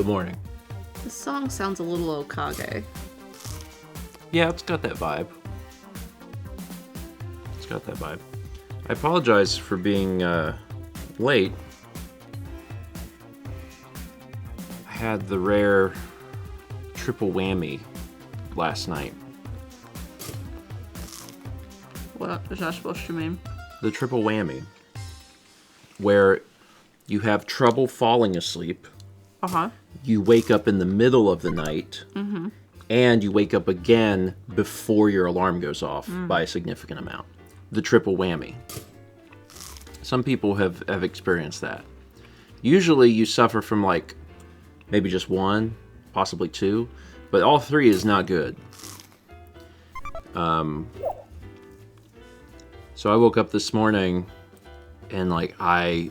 Good morning. This song sounds a little Okage. Yeah, it's got that vibe. I apologize for being late. I had the rare triple whammy last night. What is that supposed to mean? The triple whammy, where you have trouble falling asleep. Uh-huh. You wake up in the middle of the night, and you wake up again before your alarm goes off by a significant amount. The triple whammy. Some people have experienced that. Usually you suffer from like maybe just one, possibly two, but all three is not good. So I woke up this morning and like I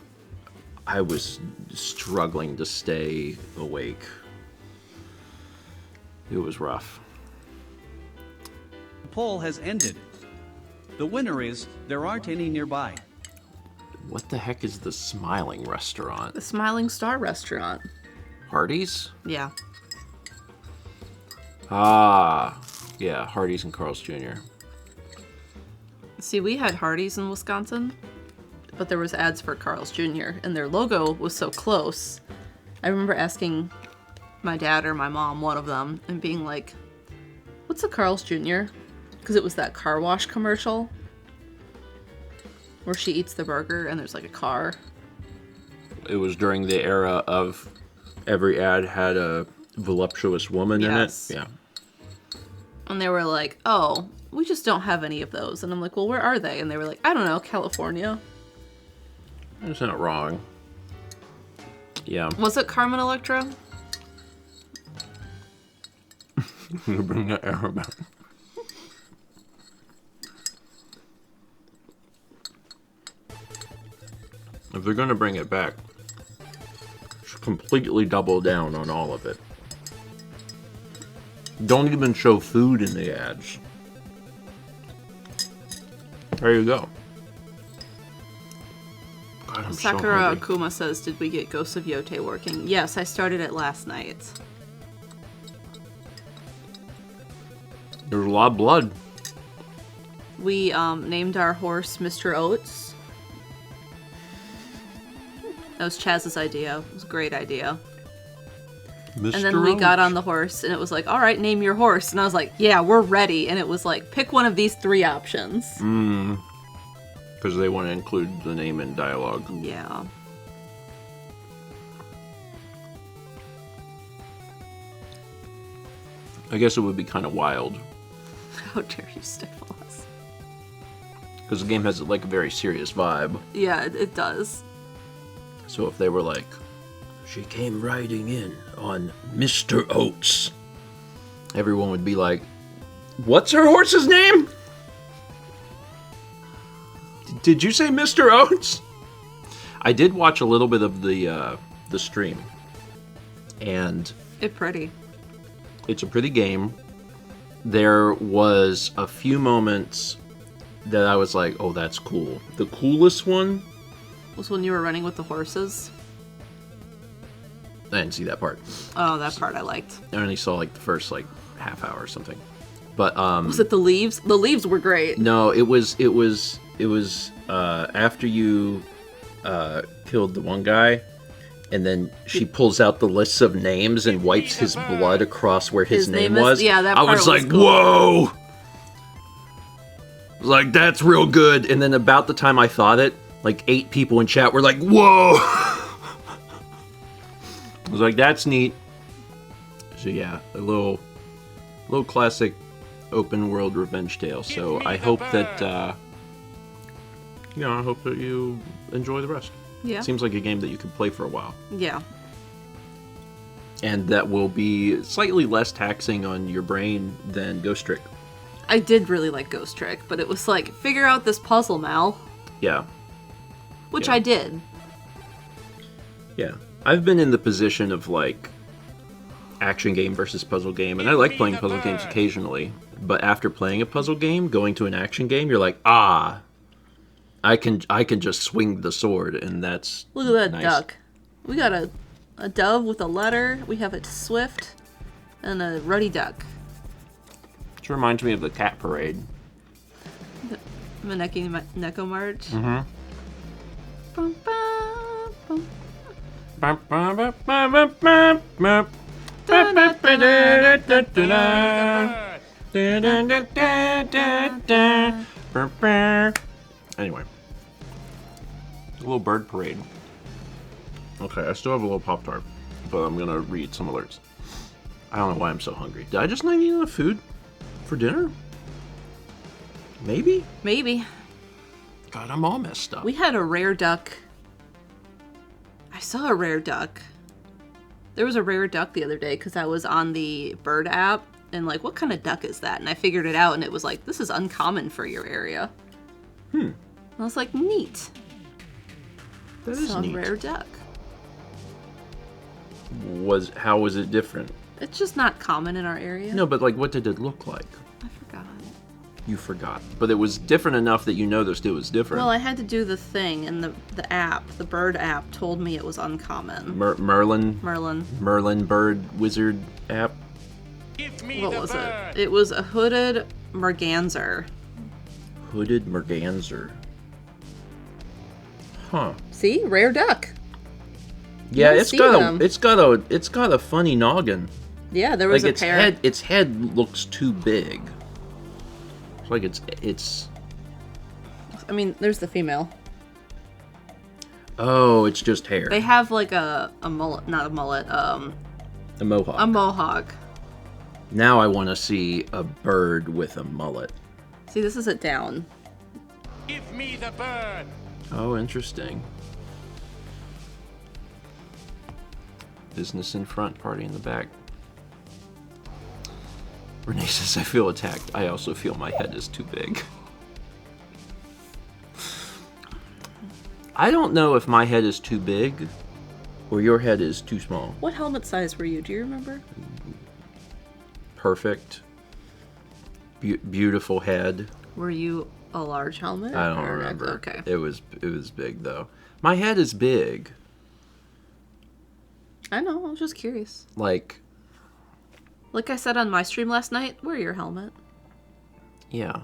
was struggling to stay awake. It was rough. The poll has ended. The winner is there aren't any nearby. What the heck is the Smiling Restaurant? The Smiling Star Restaurant. Hardee's? Yeah. Ah, yeah, Hardee's and Carl's Jr. See, we had Hardee's in Wisconsin, but there was ads for Carl's Jr., and their logo was so close. I remember asking my dad or my mom, one of them, and being like, what's a Carl's Jr.? Because it was that car wash commercial where she eats the burger and there's like a car. It was during the era of every ad had a voluptuous woman in it. Yeah. And they were like, oh, we just don't have any of those. And I'm like, well, where are they? And they were like, I don't know, California. That's not wrong. Yeah. Was it Carmen Electra? You bring that arrow back. If they're gonna bring it back, just completely double down on all of it. Don't even show food in the ads. There you go. God, I'm Sakura so hungry. Akuma says, did we get Ghosts of Yote working? Yes, I started it last night. There's a lot of blood. We named our horse Mr. Oates. That was Chaz's idea. It was a great idea. Mr. And then we got Roach. on the horse, and it was like, all right, name your horse. And I was like, yeah, we're ready. And it was like, pick one of these three options. Because they want to include the name in dialogue. Yeah. I guess it would be kind of wild. How dare you stifle us? Because the game has like a very serious vibe. Yeah, it does. So if they were like, she came riding in on Mr. Oates, everyone would be like, what's her horse's name? Did you say Mr. Oates? I did watch a little bit of the stream, and It's pretty. it's a pretty game. There was a few moments that I was like, oh, that's cool. The coolest one, Was when you were running with the horses. I didn't see that part. Oh, that part I liked. I only saw like the first like half hour or something. But Was it the leaves? The leaves were great. no, it was after you killed the one guy, and then she pulls out the lists of names and wipes his blood across where his name was. Yeah, that I part was was like, cool. whoa! I was like, that's real good. And then about the time I thought it, like 8 people in chat were like, whoa! I was like, that's neat. So yeah, a little classic open world revenge tale. So I hope that I hope that you enjoy the rest. Yeah. It seems like a game that you could play for a while. Yeah. And that will be slightly less taxing on your brain than Ghost Trick. I did really like Ghost Trick, but it was like, figure out this puzzle, Mal. Yeah. Which Yeah. I did. Yeah. I've been in the position of like action game versus puzzle game, and I like playing puzzle games occasionally, but after playing a puzzle game, going to an action game, you're like, I can just swing the sword, and that's Look at that nice. duck. We got a a dove with a letter. We have a swift and a ruddy duck. Which reminds me of the cat parade. Maneki Neko March. Mm-hmm. Bum, bum, bum. Anyway. A little bird parade. Okay, I still have a little Pop-Tart, but I'm gonna read some alerts. I don't know why I'm so hungry. Did I just not eat enough food for dinner? Maybe? Maybe. God, I'm all messed up. We had a rare duck. I saw a rare duck. There was a rare duck the other day because I was on the bird app and like, what kind of duck is that? And I figured it out and it was like, this is uncommon for your area. I was like, neat. That is Saw neat. a rare duck. How was it different? It's just not common in our area. No, but like, what did it look like? I forgot. You forgot. But it was different enough that you noticed it was different. Well, I had to do the thing, and the app, the bird app, told me it was uncommon. Merlin bird wizard app. Give me What the was bird. it? It was a hooded merganser. Hooded merganser. Huh. See, rare duck. Yeah, don't it's see got them. it's got a funny noggin. Yeah, there was Like a its pair. its head looks too big. It's like it's I mean, there's the female. oh, it's just hair. They have like a mullet, not a mullet, A mohawk. a mohawk. Now I want to see a bird with a mullet. See, this is it down. Give me the bird. Oh, interesting. Business in front, party in the back. Renee says, I feel attacked. I also feel my head is too big. I don't know if my head is too big or your head is too small. What helmet size were you? Do you remember? Perfect. Beautiful head. Were you a large helmet? I don't or- remember. Okay. It was big though. My head is big. I know. I was just curious. Like Like I said on my stream last night, wear your helmet. yeah.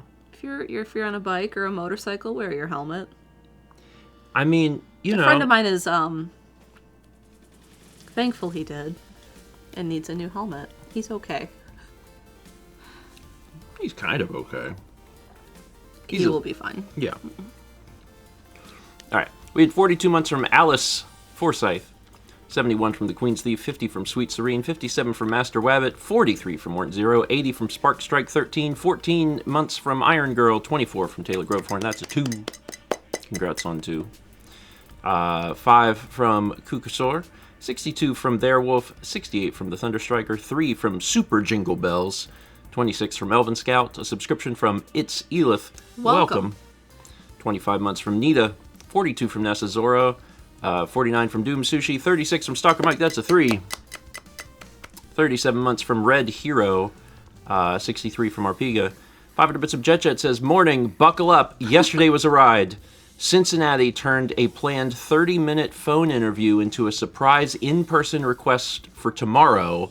If you're on a bike or a motorcycle, wear your helmet. I mean, A friend of mine is thankful he did and needs a new helmet. He's okay. He's kind of okay. He will be fine. Yeah. All right. We had 42 months from Alice Forsyth, 71 from the Queen's Thief, 50 from Sweet Serene, 57 from Master Wabbit, 43 from Morton Zero, 80 from Spark Strike 13, 14 months from Iron Girl, 24 from Taylor Grovehorn. That's a 2. Congrats on 2. 5 from Kukusor, 62 from Theirwolf, 68 from the Thunderstriker, 3 from Super Jingle Bells, 26 from Elven Scout, a subscription from It's Elith. Welcome. 25 months from Nita, 42 from Nessa Zoro, 49 from Doom Sushi, 36 from Stalker Mike, that's a 3. 37 months from Red Hero, 63 from Arpega. 500 bits of Jet Jet says, morning, buckle up, yesterday was a ride. Cincinnati turned a planned 30-minute phone interview into a surprise in-person request for tomorrow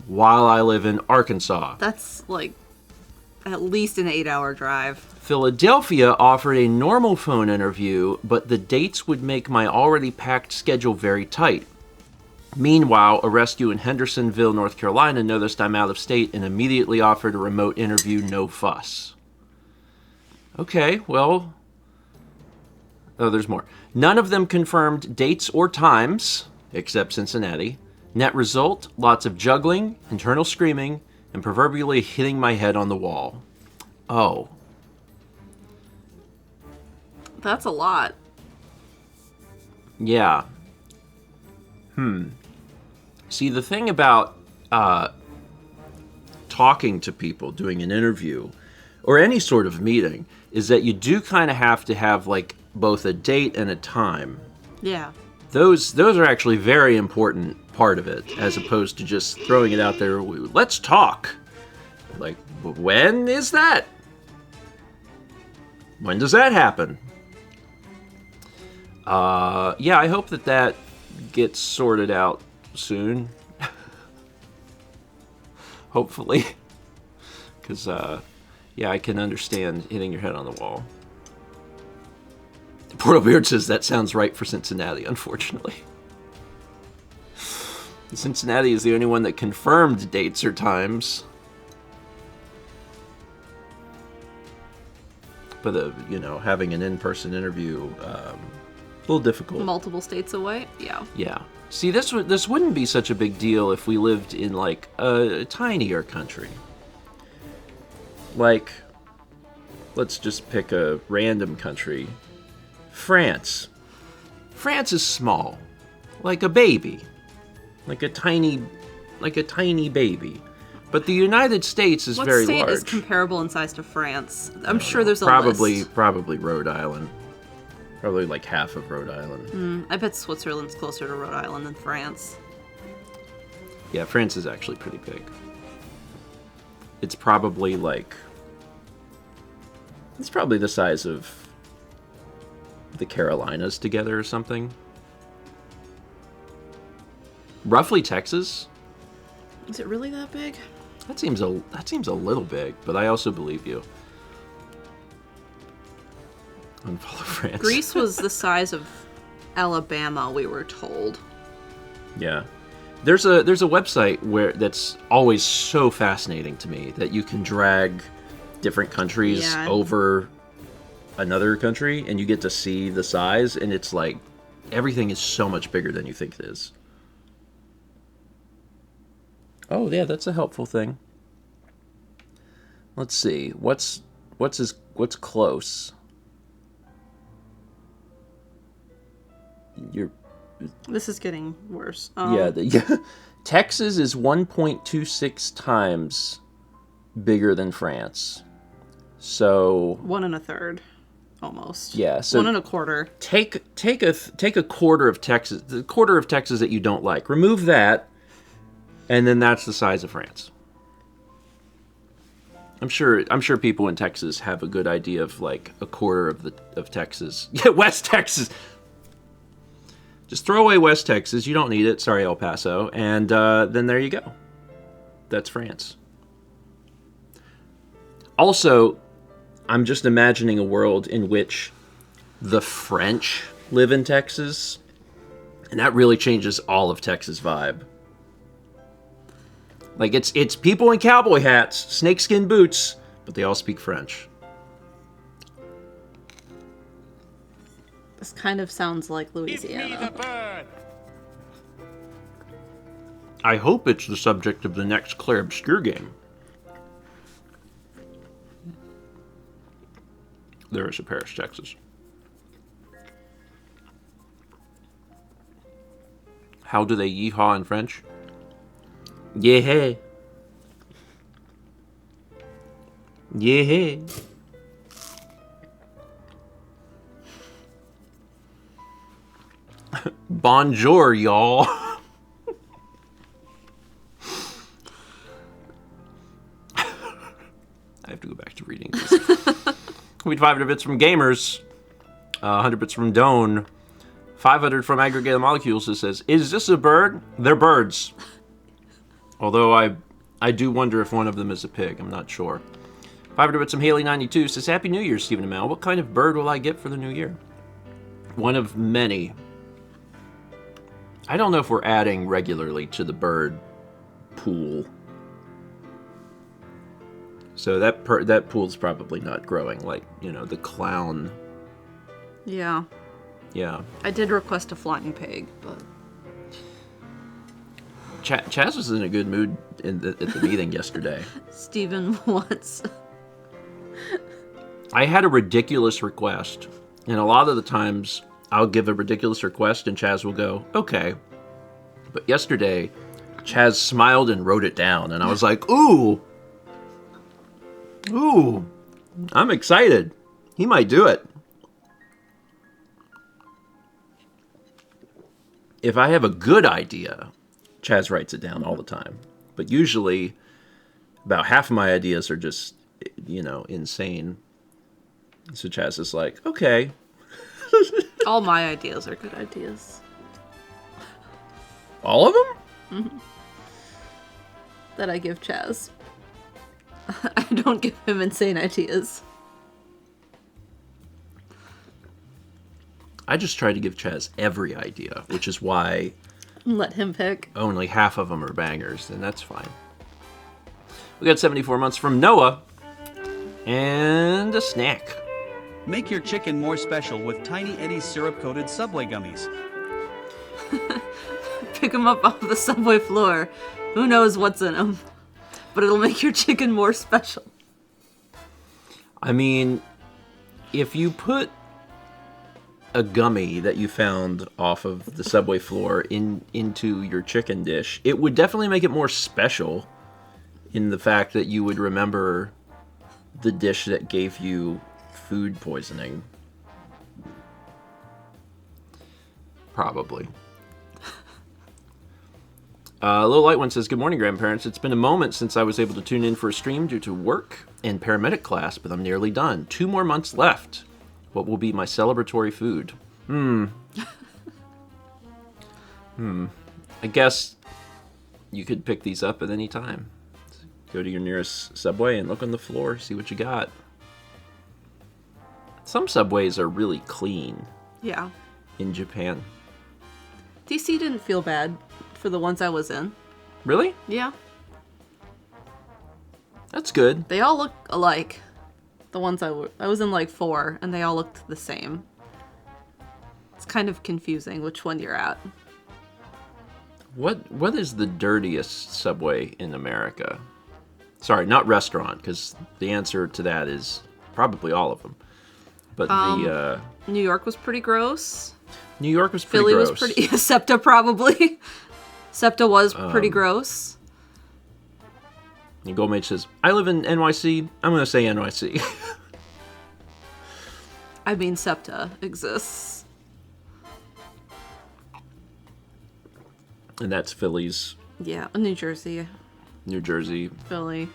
while I live in Arkansas. That's like at least an 8-hour drive. Philadelphia offered a normal phone interview, but the dates would make my already packed schedule very tight. Meanwhile, a rescue in Hendersonville, North Carolina noticed I'm out of state and immediately offered a remote interview, no fuss. Okay, well... Oh, there's more. None of them confirmed dates or times, except Cincinnati. Net result, lots of juggling, internal screaming, and proverbially hitting my head on the wall. Oh. That's a lot. Yeah. See, the thing about talking to people, doing an interview, or any sort of meeting, is that you do kind of have to have, like, both a date and a time. Yeah. Those are actually very important part of it, as opposed to just throwing it out there, let's talk. Like, when is that? When does that happen? Yeah, I hope that gets sorted out soon. Hopefully. Because, yeah, I can understand hitting your head on the wall. Portal Beard says that sounds right for Cincinnati, unfortunately. Cincinnati is the only one that confirmed dates or times. But, you know, having an in-person interview, a little difficult. Multiple states away? Yeah. Yeah. See, this wouldn't be such a big deal if we lived in, like, a tinier country. Like, let's just pick a random country. France. France is small. Like a baby. Like a tiny baby. But the United States is very large. What state is comparable in size to France? I'm sure there's a list. Probably Rhode Island. Probably like half of Rhode Island. I bet Switzerland's closer to Rhode Island than France. Yeah, France is actually pretty big. It's probably like... It's probably the size of the Carolinas together or something. Roughly Texas. Is it really that big? That seems a little big, but I also believe you. Unfollow France. Greece was the size of Alabama, we were told. Yeah. There's a website that's always so fascinating to me that you can drag different countries over another country and you get to see the size, and it's like everything is so much bigger than you think it is. Oh yeah, that's a helpful thing. Let's see. What's close? This is getting worse. Texas is 1.26 times bigger than France. So 1 1/3, almost. Yeah, so 1 1/4. Take a quarter of Texas, the quarter of Texas that you don't like. Remove that, and then that's the size of France. I'm sure people in Texas have a good idea of like a quarter of Texas. Yeah, West Texas. Just throw away West Texas. You don't need it. Sorry, El Paso. And then there you go. That's France. Also, I'm just imagining a world in which the French live in Texas, and that really changes all of Texas vibe. Like, it's people in cowboy hats, snakeskin boots, but they all speak French. This kind of sounds like Louisiana. I hope it's the subject of the next Claire Obscure game. There is a Paris, Texas. How do they yeehaw in French? Yeah. Yeah. Bonjour, y'all. I have to go back to reading this. We 500 bits from Gamers, 100 bits from Doan, 500 from Aggregated Molecules. It says, "Is this a bird? They're birds." Although I do wonder if one of them is a pig. I'm not sure. 500 bits from Haley92 says, "Happy New Year, Stephen and Mel. What kind of bird will I get for the new year?" One of many. I don't know if we're adding regularly to the bird pool. So that pool's probably not growing, like, the clown. Yeah. Yeah. I did request a flying pig, but... Chaz was in a good mood at the meeting yesterday. Stephen wants... I had a ridiculous request, and a lot of the times I'll give a ridiculous request and Chaz will go, okay. But yesterday, Chaz smiled and wrote it down, and I was like, ooh, I'm excited. He might do it. If I have a good idea, Chaz writes it down all the time. But usually, about half of my ideas are just, insane. So Chaz is like, okay. All my ideas are good ideas. All of them? that I give Chaz. I don't give him insane ideas. I just try to give Chaz every idea, which is why Let him pick. only half of them are bangers, and that's fine. We got 74 months from Noah, and a snack. Make your chicken more special with Tiny Eddie's syrup-coated Subway gummies. Pick him up off the subway floor. Who knows what's in them? But it'll make your chicken more special. I mean, if you put a gummy that you found off of the subway floor into your chicken dish, it would definitely make it more special in the fact that you would remember the dish that gave you food poisoning. Probably. Little Light One says, good morning, grandparents. It's been a moment since I was able to tune in for a stream due to work and paramedic class, but I'm nearly done. 2 more months left. What will be my celebratory food? I guess you could pick these up at any time. Go to your nearest Subway and look on the floor, see what you got. Some Subways are really clean Yeah. in Japan. DC didn't feel bad for the ones I was in. Really? Yeah. That's good. They all look alike. The ones I was in like 4, and they all looked the same. It's kind of confusing which one you're at. What is the dirtiest Subway in America? Sorry, not restaurant, because the answer to that is probably all of them. But New York was pretty gross. New York was pretty Philly gross. was pretty... SEPTA probably. SEPTA was pretty gross. And Goldmage says, I live in NYC. I'm going to say NYC. I mean, SEPTA exists. And that's Philly's, Yeah, New Jersey, New Jersey. Philly.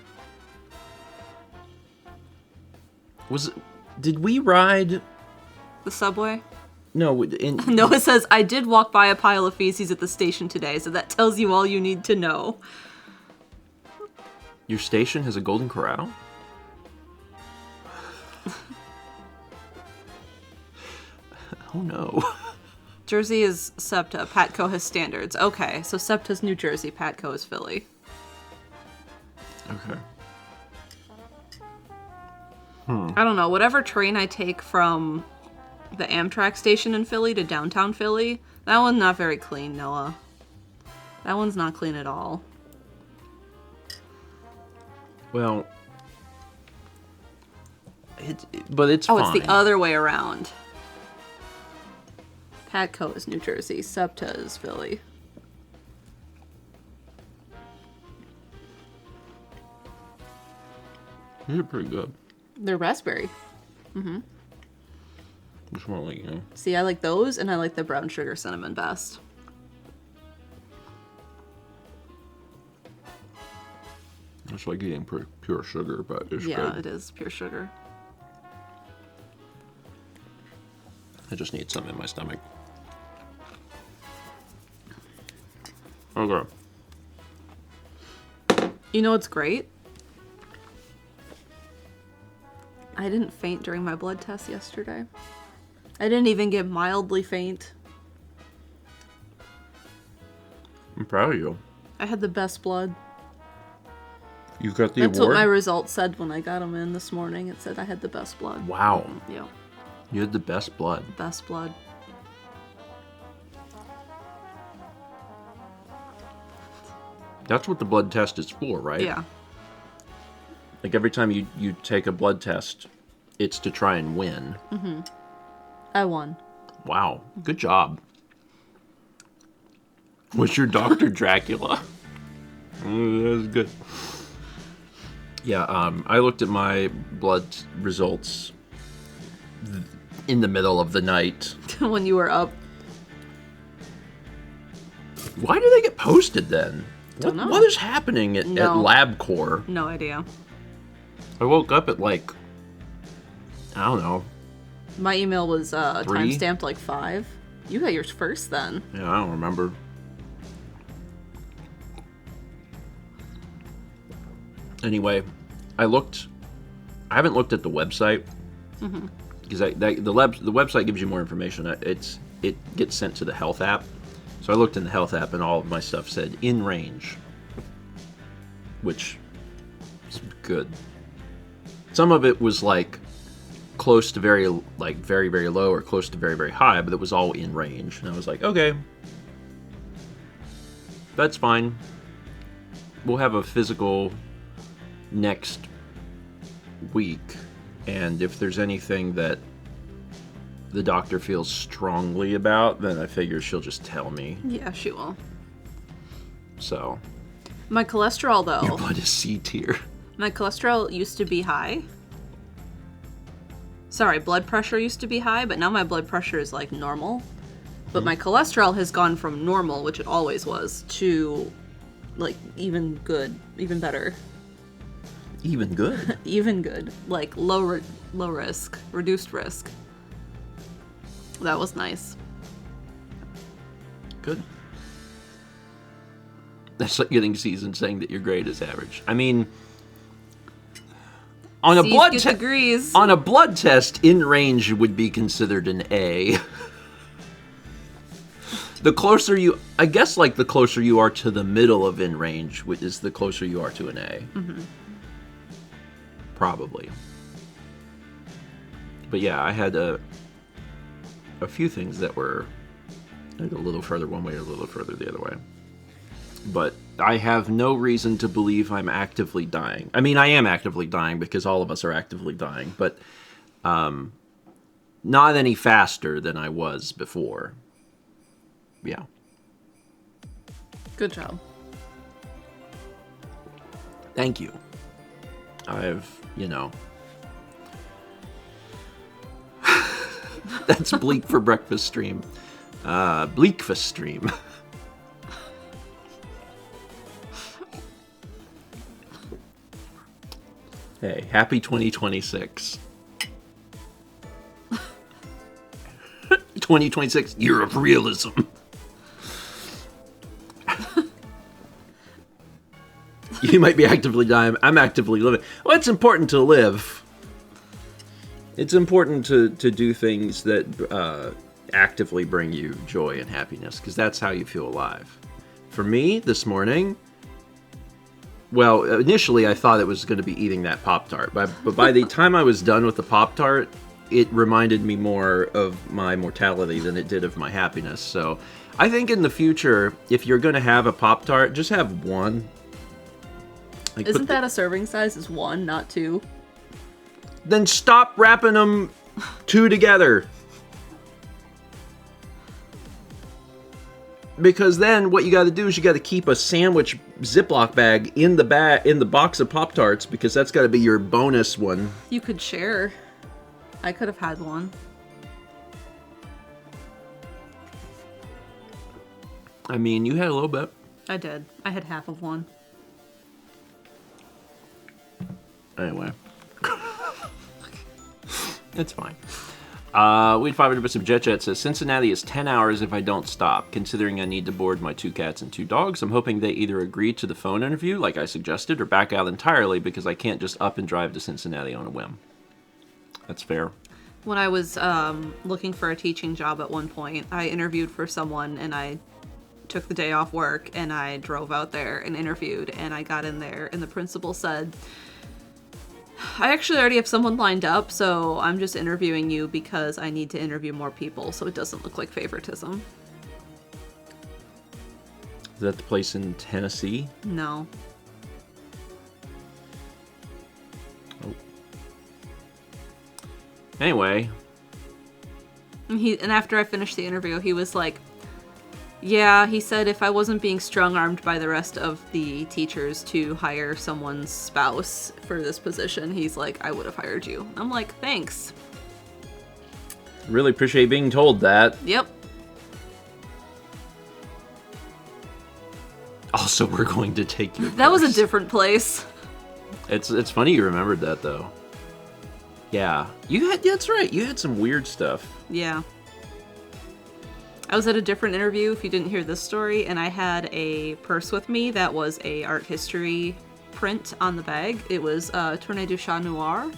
Did we ride? The subway? No, Noah says, I did walk by a pile of feces at the station today, so that tells you all you need to know. Your station has a Golden Corral? Oh no. Jersey is SEPTA. Patco has standards. Okay, so SEPTA's New Jersey, Patco is Philly. Okay. I don't know. Whatever train I take from the Amtrak station in Philly to downtown Philly, that one's not very clean, Noah. That one's not clean at all. Well, but it's Oh, fine. it's the other way around. Patco is New Jersey. SEPTA is Philly. These are pretty good. They're raspberry. Just want to let you know. See, I like those, and I like the brown sugar cinnamon best. It's like eating pure sugar, but it's Yeah, good. it is pure sugar. I just need some in my stomach. Okay. You know what's great? I didn't faint during my blood test yesterday. I didn't even get mildly faint. I'm proud of you. I had the best blood. You got the That's award? what my results said when I got them in this morning. It said I had the best blood. Wow. Yeah, You had the best blood. best blood. That's what the blood test is for, right? Yeah. Like every time you take a blood test, it's to try and win. I won. Wow. Good job. Was your doctor Dracula? That was good. Yeah, I looked at my blood results in the middle of the night. When you were up. Why do they get posted then? Don't know. What is happening at No. LabCorp? No idea. I woke up at like, I don't know. My email was 3? timestamped like 5. You got yours first then. Yeah, I don't remember. Anyway, I haven't looked at the website because the website gives you more information. It gets sent to the health app. So I looked in the health app and all of my stuff said in range, which is good. Some of it was like close to very low or close to very, very high, but it was all in range. And I was like, okay, that's fine. We'll have a physical next week, and if there's anything that the doctor feels strongly about, then I figure she'll just tell me. Yeah, she will. So. My cholesterol, though. Your blood is C tier. My cholesterol used to be high. Sorry, blood pressure used to be high, but now my blood pressure is like normal. But my cholesterol has gone from normal, which it always was, to like even good, even better. Even good? Even good. Like low risk, reduced risk. That was nice. Good. That's like getting C's and saying that your grade is average. I mean, on a blood test, in range would be considered an A. The closer you, I guess, like the closer you are to the middle of in range, is the closer you are to an A. Mm-hmm. Probably. But yeah, I had a few things that were a little further one way or a little further the other way. But I have no reason to believe I'm actively dying. I mean, I am actively dying because all of us are actively dying, but not any faster than I was before. Yeah. Good job. Thank you. I've, that's bleak for breakfast stream. Bleakfast stream. Hey, happy 2026. 2026, year of realism. You might be actively dying. I'm actively living. Well, it's important to live. It's important to do things that actively bring you joy and happiness, because that's how you feel alive. For me, this morning, well, initially I thought it was going to be eating that Pop-Tart, but by the time I was done with the Pop-Tart, it reminded me more of my mortality than it did of my happiness. So I think in the future, if you're going to have a Pop-Tart, just have one. Like, isn't that a serving size is 1, not 2? Then stop wrapping them 2 together. Because then what you got to do is you got to keep a sandwich Ziploc bag in the box of Pop-Tarts, because that's got to be your bonus one. You could share. I could have had one. I mean, you had a little bit. I did. I had half of one. Anyway. It's fine. We had 500 bits of Jet Jet says, Cincinnati is 10 hours if I don't stop. Considering I need to board my 2 cats and 2 dogs, I'm hoping they either agree to the phone interview, like I suggested, or back out entirely, because I can't just up and drive to Cincinnati on a whim. That's fair. When I was looking for a teaching job at one point, I interviewed for someone, and I took the day off work, and I drove out there and interviewed, and I got in there, and the principal said, I actually already have someone lined up, so I'm just interviewing you because I need to interview more people, so it doesn't look like favoritism. Is that the place in Tennessee? No. Oh. Anyway. And after I finished the interview, he was like, yeah, he said if I wasn't being strong-armed by the rest of the teachers to hire someone's spouse for this position, he's like, I would have hired you. I'm like, thanks. Really appreciate being told that. Yep. Also, we're going to take your That course. was a different place. It's funny you remembered that, though. Yeah. That's right. You had some weird stuff. Yeah. I was at a different interview, if you didn't hear this story, and I had a purse with me that was a art history print on the bag. It was Tournée du Chat Noir,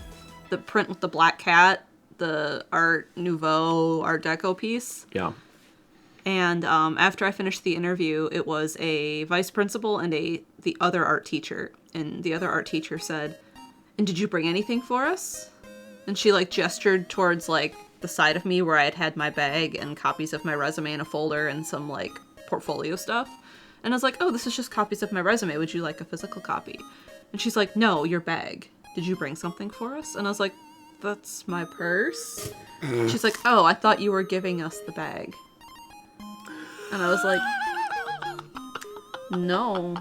the print with the black cat, the Art Nouveau, Art Deco piece. Yeah. And after I finished the interview, it was a vice principal and the other art teacher. And the other art teacher said, "And did you bring anything for us?" And she like gestured towards like the side of me where I had my bag and copies of my resume in a folder and some like portfolio stuff. And I was like, "Oh, this is just copies of my resume. Would you like a physical copy?" And she's like, "No, your bag. Did you bring something for us?" And I was like, "That's my purse." She's like, "Oh, I thought you were giving us the bag." And I was like, "No."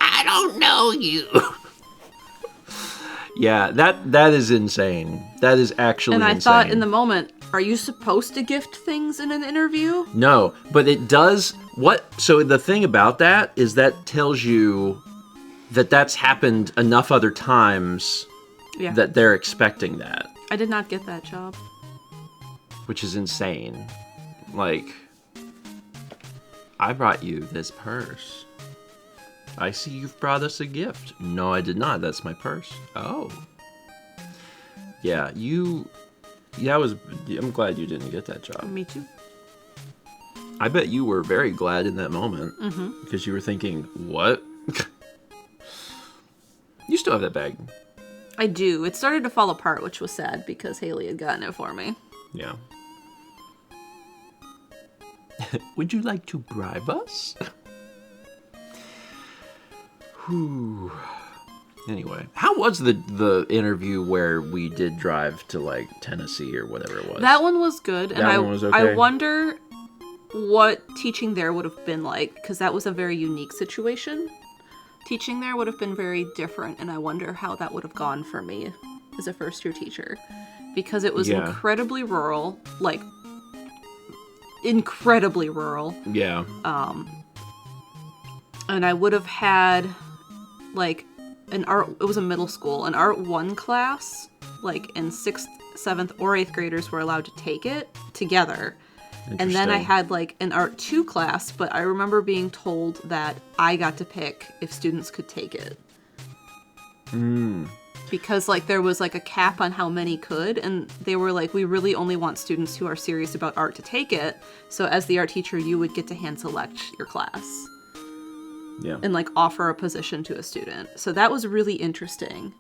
I don't know you. Yeah, that is insane. That is actually insane. And I thought in the moment, are you supposed to gift things in an interview? No, but it does. So the thing about that is that tells you that that's happened enough other times that they're expecting that. I did not get that job. Which is insane. Like, I brought you this purse. I see you've brought us a gift. No, I did not. That's my purse. Oh. Yeah, I'm glad you didn't get that job. Me too. I bet you were very glad in that moment. Mm-hmm. Because you were thinking, what? You still have that bag. I do. It started to fall apart, which was sad because Haley had gotten it for me. Yeah. Would you like to bribe us? Whew. Anyway, how was the interview where we did drive to like Tennessee or whatever it was? That one was good, and one was okay. I wonder what teaching there would have been like, because that was a very unique situation. Teaching there would have been very different, and I wonder how that would have gone for me as a first-year teacher, because it was incredibly rural, like incredibly rural. Yeah. And I would have had like an art. It was a middle school, an art 1 class, like in 6th, 7th, or 8th graders were allowed to take it together. And then I had like an art 2 class, but I remember being told that I got to pick if students could take it. Because like there was like a cap on how many could, and they were like, we really only want students who are serious about art to take it. So as the art teacher, you would get to hand select your class. Yeah. And like offer a position to a student. So that was really interesting.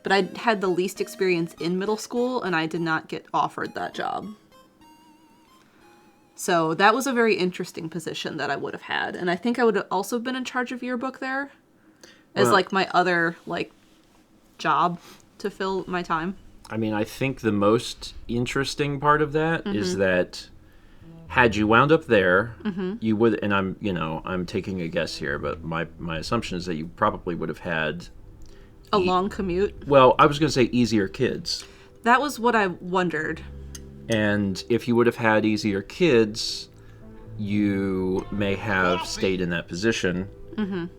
But I had the least experience in middle school, and I did not get offered that job. So that was a very interesting position that I would have had. And I think I would have also been in charge of yearbook there as like my other like job to fill my time. I mean, I think the most interesting part of that is that had you wound up there, you would, and I'm taking a guess here, but my assumption is that you probably would have had a long commute. Well, I was going to say easier kids. That was what I wondered. And if you would have had easier kids, you may have stayed in that position,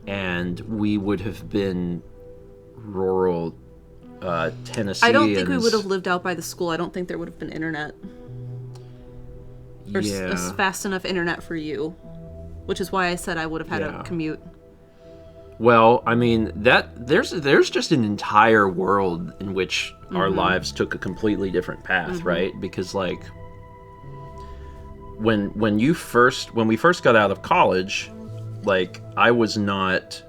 and we would have been rural Tennesseans. I don't think we would have lived out by the school. I don't think there would have been internet. Or fast enough internet for you, which is why I said I would have had a commute. Well, I mean, there's just an entire world in which our lives took a completely different path, right? Because like when we first got out of college, like I was not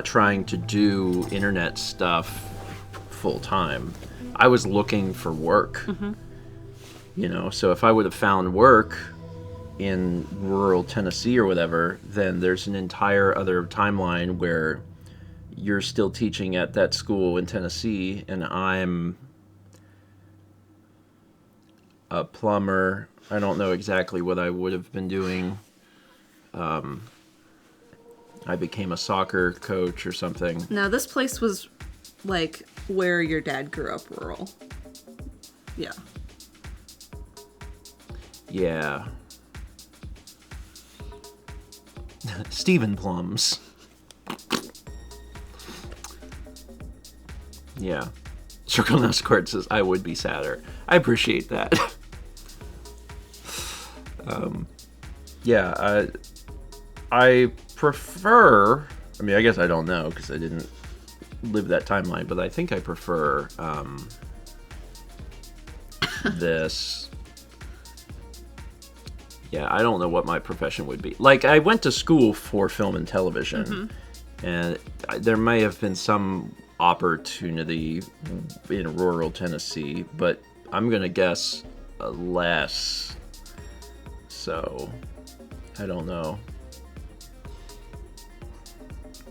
trying to do internet stuff full time. I was looking for work. So if I would have found work in rural Tennessee or whatever, then there's an entire other timeline where you're still teaching at that school in Tennessee, and I'm a plumber. I don't know exactly what I would have been doing. I became a soccer coach or something. Now, this place was like where your dad grew up, rural. Yeah. Yeah. Stephen Plums. Yeah. Circle Now Squared says, I would be sadder. I appreciate that. prefer. I mean, I guess I don't know because I didn't live that timeline, but I think I prefer this. Yeah, I don't know what my profession would be. Like, I went to school for film and television, and there may have been some opportunity in rural Tennessee, but I'm gonna guess less. So, I don't know.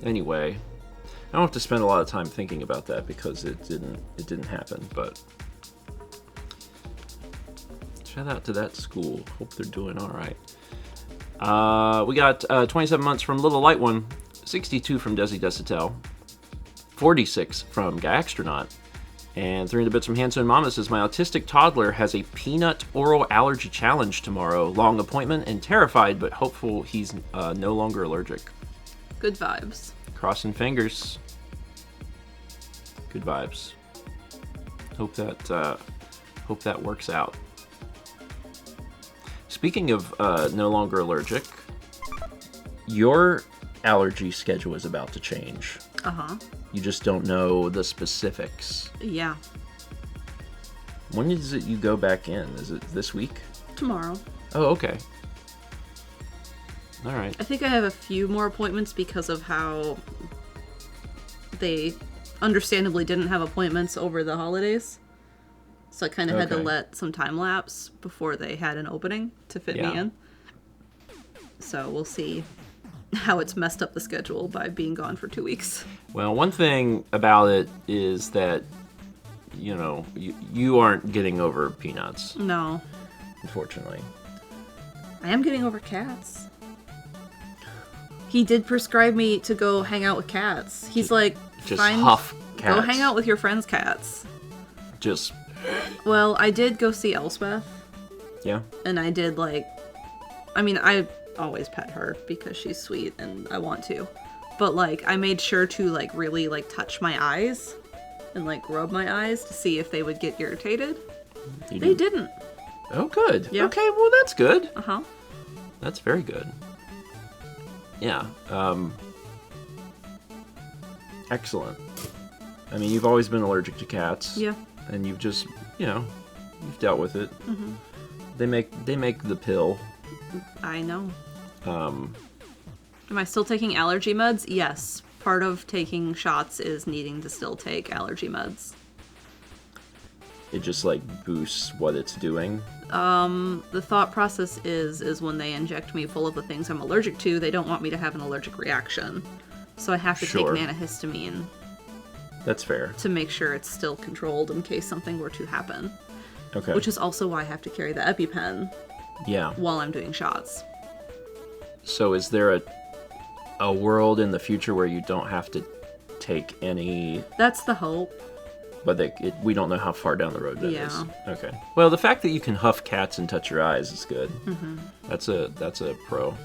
Anyway, I don't have to spend a lot of time thinking about that because it didn't happen, but shout out to that school. Hope they're doing all right. We got 27 months from Little Light One, 62 from Desi Desitel, 46 from Guyastronaut, and 300 bits from Hanson Mama says, my autistic toddler has a peanut oral allergy challenge tomorrow. Long appointment and terrified, but hopeful he's no longer allergic. Good vibes. Crossing fingers. Good vibes. Hope that works out. Speaking of no longer allergic, your allergy schedule is about to change. Uh-huh. You just don't know the specifics. Yeah. When is it you go back in? Is it this week? Tomorrow. Oh, okay. All right. I think I have a few more appointments because of how they understandably didn't have appointments over the holidays. So I kind of had to let some time lapse before they had an opening to fit me in. So we'll see how it's messed up the schedule by being gone for 2 weeks. Well, one thing about it is that, you know, you aren't getting over peanuts. No. Unfortunately. I am getting over cats. He did prescribe me to go hang out with cats. He's like, just huff cats. Go hang out with your friends' cats. Just... Well, I did go see Elspeth. Yeah. And I did, like... I mean, I always pet her because she's sweet and I want to. But, like, I made sure to, like, really, like, touch my eyes and, like, rub my eyes to see if they would get irritated. They didn't. Oh, good. Yeah. Okay, well, that's good. Uh-huh. That's very good. Yeah. Excellent. I mean, you've always been allergic to cats. Yeah. And you've just, you know, you've dealt with it. Mm-hmm. They make the pill. I know. Am I still taking allergy meds? Yes. Part of taking shots is needing to still take allergy meds. It just, like, boosts what it's doing. The thought process is when they inject me full of the things I'm allergic to, they don't want me to have an allergic reaction. So I have to take an antihistamine. That's fair. To make sure it's still controlled in case something were to happen. Okay. Which is also why I have to carry the EpiPen. Yeah. While I'm doing shots. So is there a world in the future where you don't have to take any... That's the hope. But we don't know how far down the road that is. Yeah. Okay. Well, the fact that you can huff cats and touch your eyes is good. Mm-hmm. That's a pro.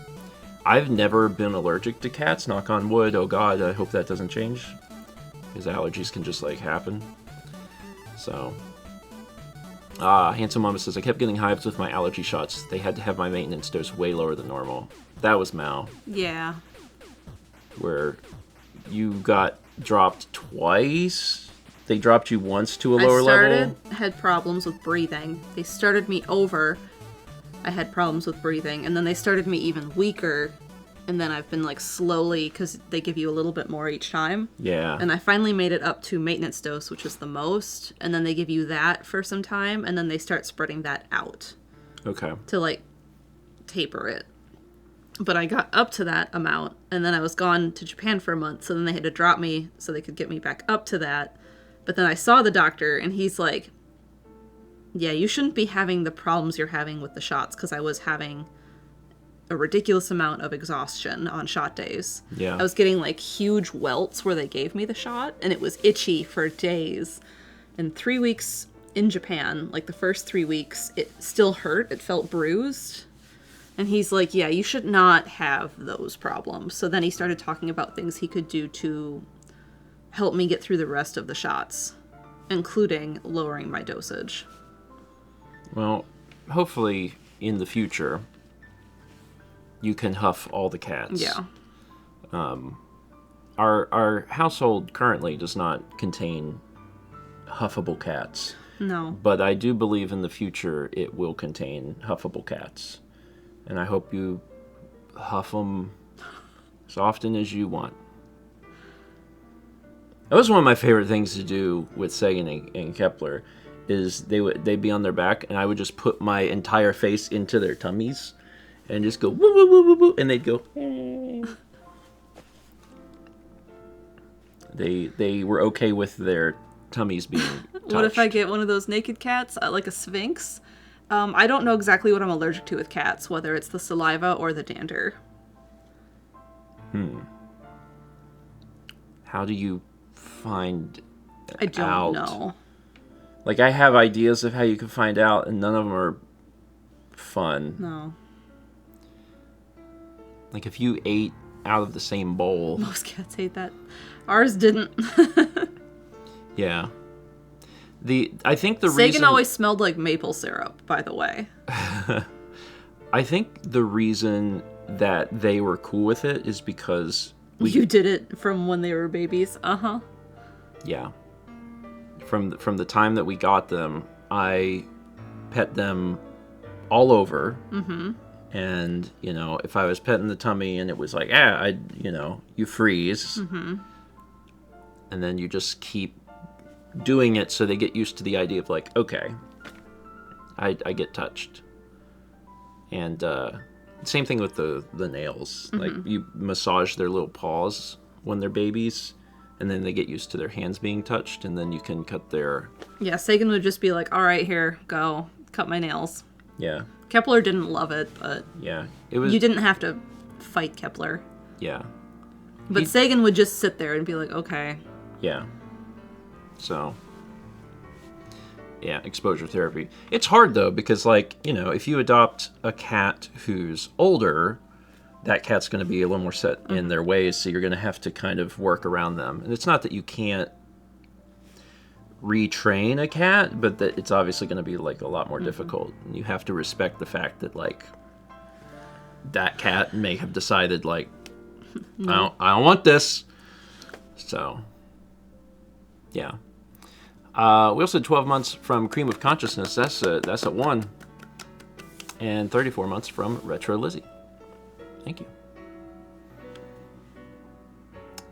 I've never been allergic to cats, knock on wood. Oh God, I hope that doesn't change. Because allergies can just, like, happen. So... Handsome Mama says, I kept getting hives with my allergy shots. They had to have my maintenance dose way lower than normal. That was Mal. Yeah. Where you got dropped twice? They dropped you once to a lower level? Had problems with breathing. They started me over. I had problems with breathing. And then they started me even weaker. And then I've been, like, slowly, because they give you a little bit more each time. Yeah. And I finally made it up to maintenance dose, which is the most. And then they give you that for some time. And then they start spreading that out. Okay. To, like, taper it. But I got up to that amount. And then I was gone to Japan for a month. So then they had to drop me so they could get me back up to that. But then I saw the doctor, and he's like, yeah, you shouldn't be having the problems you're having with the shots. Because I was having... a ridiculous amount of exhaustion on shot days. Yeah. I was getting, like, huge welts where they gave me the shot, and it was itchy for days. And 3 weeks in Japan, like, the first 3 weeks, it still hurt. It felt bruised. And he's like, yeah, you should not have those problems. So then he started talking about things he could do to help me get through the rest of the shots, including lowering my dosage. Well, hopefully in the future... you can huff all the cats. Yeah. Our household currently does not contain huffable cats. No. But I do believe in the future it will contain huffable cats. And I hope you huff them as often as you want. That was one of my favorite things to do with Sagan and Kepler, is they'd be on their back, and I would just put my entire face into their tummies, and just go woo woo woo woo woo, and they'd go. They were okay with their tummies being touched. What if I get one of those naked cats, like a sphinx? I don't know exactly what I'm allergic to with cats, whether it's the saliva or the dander. How do you find I don't out? know. Like, I have ideas of how you can find out, and none of them are fun. No. Like, if you ate out of the same bowl. Most cats hate that. Ours didn't. Yeah. I think the Sagan reason... always smelled like maple syrup, by the way. I think the reason that they were cool with it is because... You did it from when they were babies. Uh-huh. Yeah. From the time that we got them, I pet them all over. Mm-hmm. And, if I was petting the tummy and it was like, you freeze. Mm-hmm. And then you just keep doing it so they get used to the idea of like, okay, I get touched. And same thing with the nails. Mm-hmm. Like, you massage their little paws when they're babies, and then they get used to their hands being touched, and then you can cut their... Yeah, Sagan would just be like, all right, here, go, cut my nails. Yeah. Kepler didn't love it, but... Yeah. It was... You didn't have to fight Kepler. Yeah. But Sagan would just sit there and be like, okay. Yeah. So... Yeah, exposure therapy. It's hard, though, because, if you adopt a cat who's older, that cat's going to be a little more set in their ways, so you're going to have to kind of work around them. And it's not that you can't retrain a cat, but that it's obviously going to be, a lot more difficult. And you have to respect the fact that, that cat may have decided, no. I don't want this. So, yeah. We also had 12 months from Cream of Consciousness. That's a 1. And 34 months from Retro Lizzie. Thank you.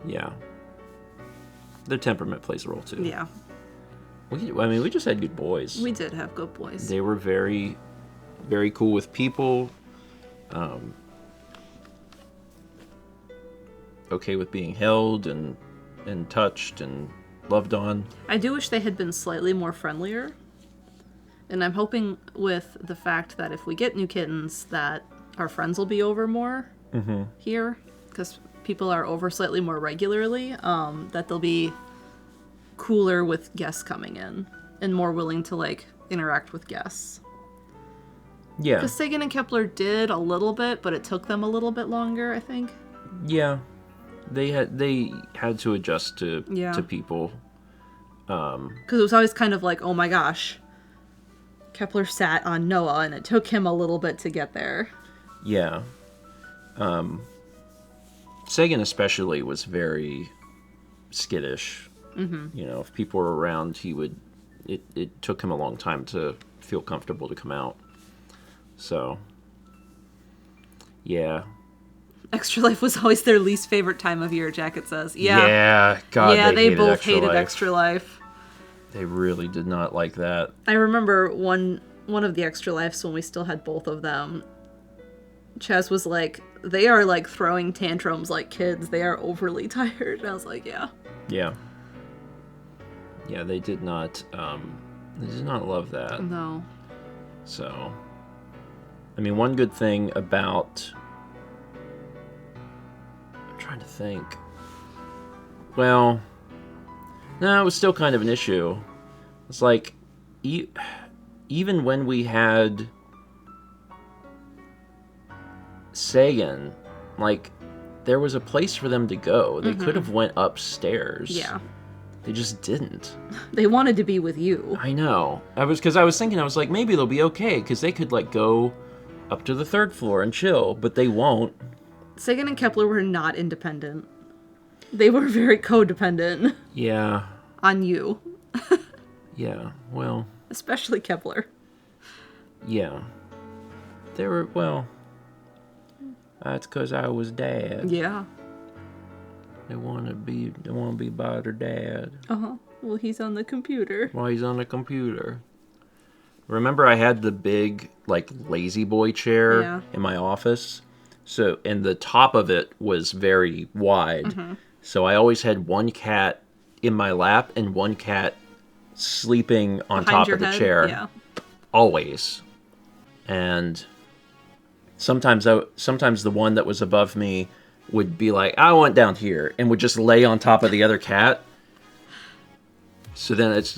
Yeah. Their temperament plays a role, too. Yeah. We just had good boys. We did have good boys. They were very, very cool with people. Okay with being held and touched and loved on. I do wish they had been slightly more friendlier. And I'm hoping with the fact that if we get new kittens that our friends will be over more here. Because people are over slightly more regularly. That they'll be cooler with guests coming in. And more willing to, interact with guests. Yeah. Because Sagan and Kepler did a little bit, but it took them a little bit longer, I think. Yeah. They had to adjust to people. Because it was always kind of like, oh my gosh, Kepler sat on Noah, and it took him a little bit to get there. Yeah. Sagan especially was very skittish. Mm-hmm. If people were around, it took him a long time to feel comfortable to come out. So, yeah. Extra Life was always their least favorite time of year, Jacket says. Yeah. Yeah, God, yeah, they hated both Extra hated Life. Extra Life. They really did not like that. I remember one of the Extra Lives when we still had both of them. Chaz was like, they are throwing tantrums like kids. They are overly tired. And I was like, yeah. Yeah. Yeah, they did not love that. No. So, one good thing about... I'm trying to think. Well, no, it was still kind of an issue. It's like, even when we had Sagan, there was a place for them to go. They could have went upstairs. Yeah. They just didn't. They wanted to be with you. I know. I was thinking, maybe they'll be okay, because they could, go up to the 3rd floor and chill, but they won't. Sagan and Kepler were not independent. They were very codependent Yeah. on you. Yeah. Well. Especially Kepler. Yeah. They were, well. That's because I was dad. Yeah. They want to be by their dad. Uh-huh. Well, he's on the computer. While he's on the computer. Remember I had the big, like, lazy boy chair in my office? So, and the top of it was very wide. Mm-hmm. So I always had one cat in my lap and one cat sleeping on Behind top your of the head? chair. Yeah. Always. And sometimes the one that was above me would be like, I want down here, and would just lay on top of the other cat. So then it's,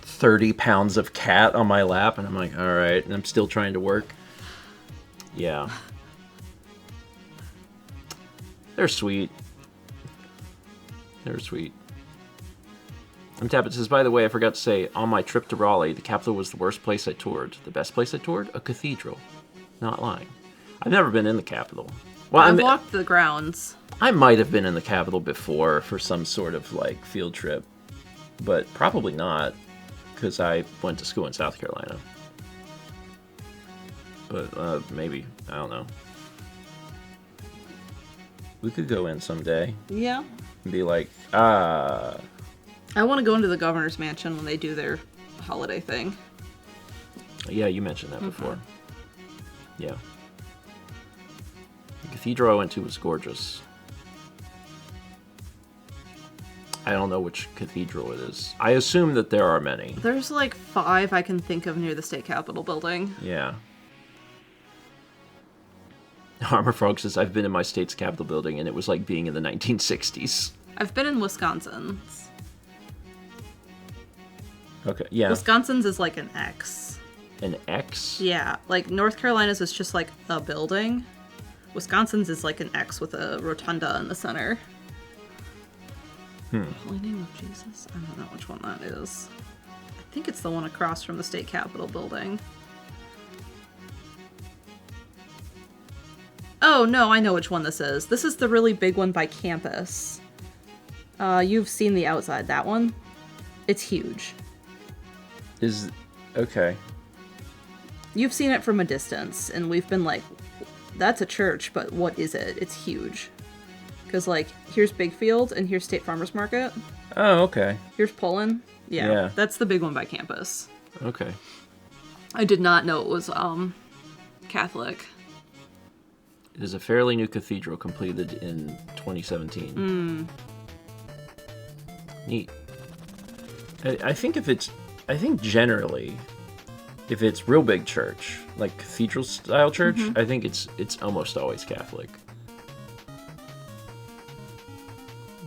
30 pounds of cat on my lap, and I'm like, all right, and I'm still trying to work. Yeah. They're sweet. They're sweet. Tappet says, by the way, I forgot to say, on my trip to Raleigh, the capital was the worst place I toured. The best place I toured? A cathedral. Not lying. I've never been in the capital. Well, I've walked the grounds. I might have been in the capital before for some sort of, like, field trip. But probably not, because I went to school in South Carolina. But maybe. I don't know. We could go in someday. Yeah. And be like, I want to go into the governor's mansion when they do their holiday thing. Yeah, you mentioned that before. Yeah. The cathedral I went to was gorgeous. I don't know which cathedral it is. I assume that there are many. There's like 5 I can think of near the state capitol building. Yeah. Armor Frog says, I've been in my state's capitol building, and it was like being in the 1960s. I've been in Wisconsin's. Okay, yeah. Wisconsin's is like an X. An X? Yeah, like North Carolina's is just like a building. Wisconsin's is like an X with a rotunda in the center. Holy name of Jesus? I don't know which one that is. I think it's the one across from the state capitol building. Oh, no, I know which one this is. This is the really big one by campus. You've seen the outside, that one? It's huge. Okay. You've seen it from a distance, and we've been like, that's a church, but what is it? It's huge. Because, like, here's Big Field, and here's State Farmers Market. Oh, okay. Here's Poland. Yeah, that's the big one by campus. Okay. I did not know it was, Catholic. It is a fairly new cathedral completed in 2017. Neat. I think generally, if it's real big church, like cathedral style church, I think it's almost always Catholic.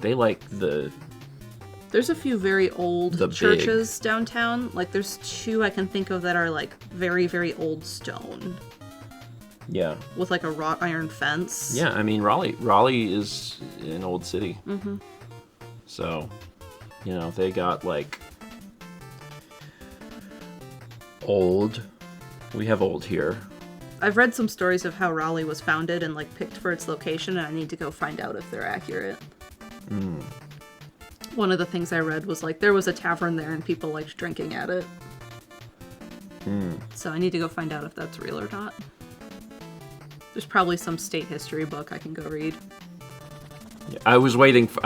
They like There's a few very old churches downtown. Like, there's 2 I can think of that are, like, very, very old stone. Yeah. With, like, a wrought iron fence. Yeah, I mean, Raleigh is an old city. Mm-hmm. So, they got, like, old. We have old here. I've read some stories of how Raleigh was founded and, like, picked for its location, and I need to go find out if they're accurate. One of the things I read was, like, there was a tavern there and people liked drinking at it. So I need to go find out if that's real or not. There's probably some state history book I can go read. Yeah, I was waiting for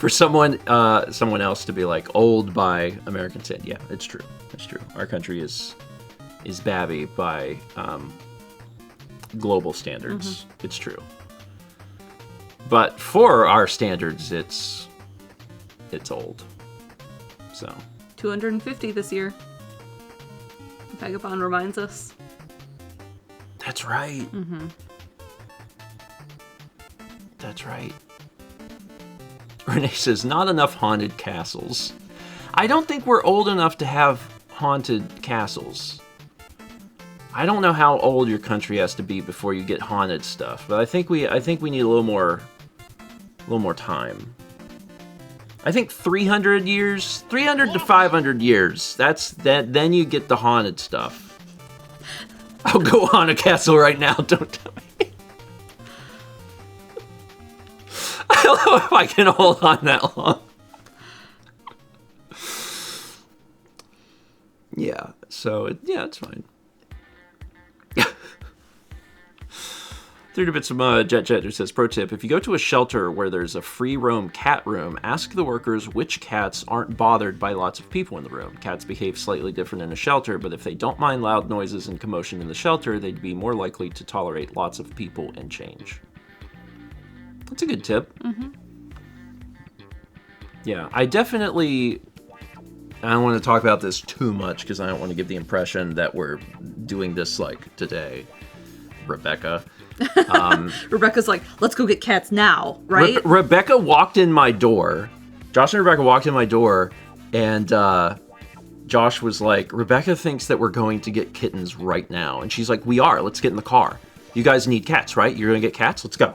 someone else to be like, old by American standards. Yeah, it's true. It's true. Our country is babby by global standards. It's true. But for our standards, it's old. So 250 this year. Vagabond reminds us. That's right. That's right. Renee says, not enough haunted castles. I don't think we're old enough to have haunted castles. I don't know how old your country has to be before you get haunted stuff, but I think we need a little more time. I think 300 years, 300 to 500 years. Then you get the haunted stuff. I'll go on a castle right now. Don't tell me. I don't know if I can hold on that long. Yeah, so, yeah, it's fine. Third bits from Jet who says, pro tip, if you go to a shelter where there's a free roam cat room, ask the workers which cats aren't bothered by lots of people in the room. Cats behave slightly different in a shelter, but if they don't mind loud noises and commotion in the shelter, they'd be more likely to tolerate lots of people and change. That's a good tip. Mm-hmm. Yeah, I don't want to talk about this too much because I don't want to give the impression that we're doing this like today. Rebecca. Rebecca's like, let's go get cats now, right? Rebecca walked in my door. Josh and Rebecca walked in my door, and Josh was like, Rebecca thinks that we're going to get kittens right now. And she's like, we are. Let's get in the car. You guys need cats, right? You're going to get cats? Let's go.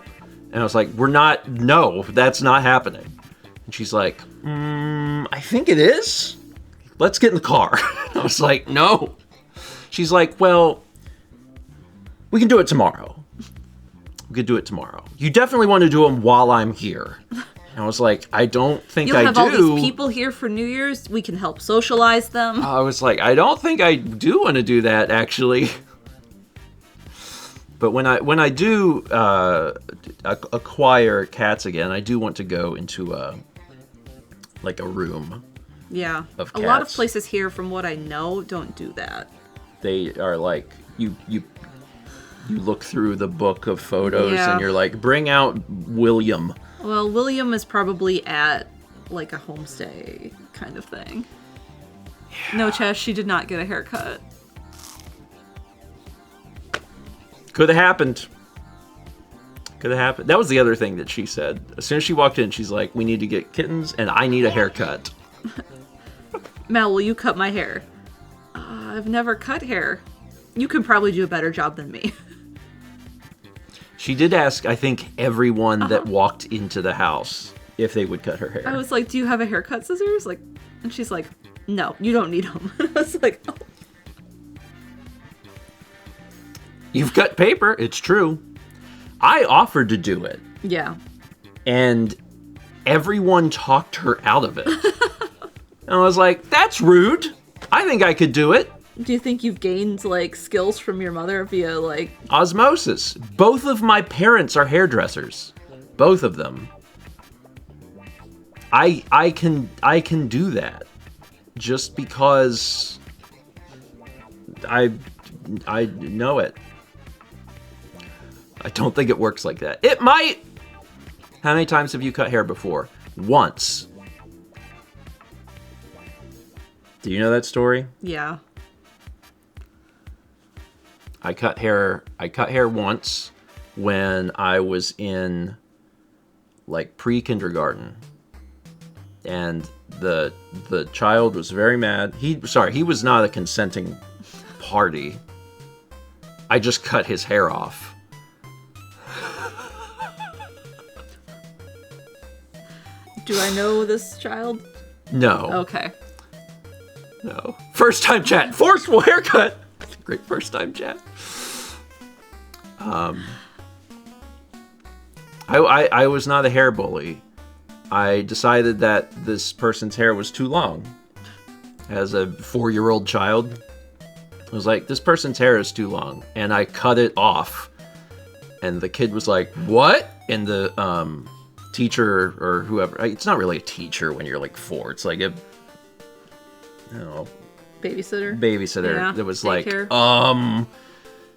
And I was like, no, that's not happening. And she's like, I think it is. Let's get in the car. I was like, no. She's like, well, we can do it tomorrow. We could do it tomorrow. You definitely want to do them while I'm here. And I was like, I don't think I do. You'll have all these people here for New Year's. We can help socialize them. I was like, I don't think I do want to do that, actually. But when I do acquire cats again, I do want to go into a room. Yeah. Of cats. A lot of places here, from what I know, don't do that. They are like, you look through the book of photos and you're like, bring out William. Well, William is probably at like a homestay kind of thing. Yeah. No, Chess, she did not get a haircut. Could have happened. That was the other thing that she said. As soon as she walked in, she's like, we need to get kittens and I need a haircut. Mal, will you cut my hair? I've never cut hair. You can probably do a better job than me. She did ask, I think, everyone that walked into the house if they would cut her hair. I was like, do you have a haircut scissors? Like, and she's like, no, you don't need them. I was like, oh. You've cut paper. It's true. I offered to do it. Yeah. And everyone talked her out of it. And I was like, that's rude. I think I could do it. Do you think you've gained, like, skills from your mother via, like... Osmosis. Both of my parents are hairdressers. Both of them. I can do that. Just because I know it. I don't think it works like that. It might! How many times have you cut hair before? Once. Do you know that story? Yeah. I cut hair once when I was in like pre-kindergarten. And the child was very mad. He was not a consenting party. I just cut his hair off. Do I know this child? No. Okay. No. First time chat. Forceful haircut. Great first time chat. I was not a hair bully. I decided that this person's hair was too long. As a 4-year-old child, I was like, this person's hair is too long. And I cut it off. And the kid was like, what? And the teacher or whoever, it's not really a teacher when you're like 4. It's like a, I don't know. Babysitter. Yeah, that was daycare. like,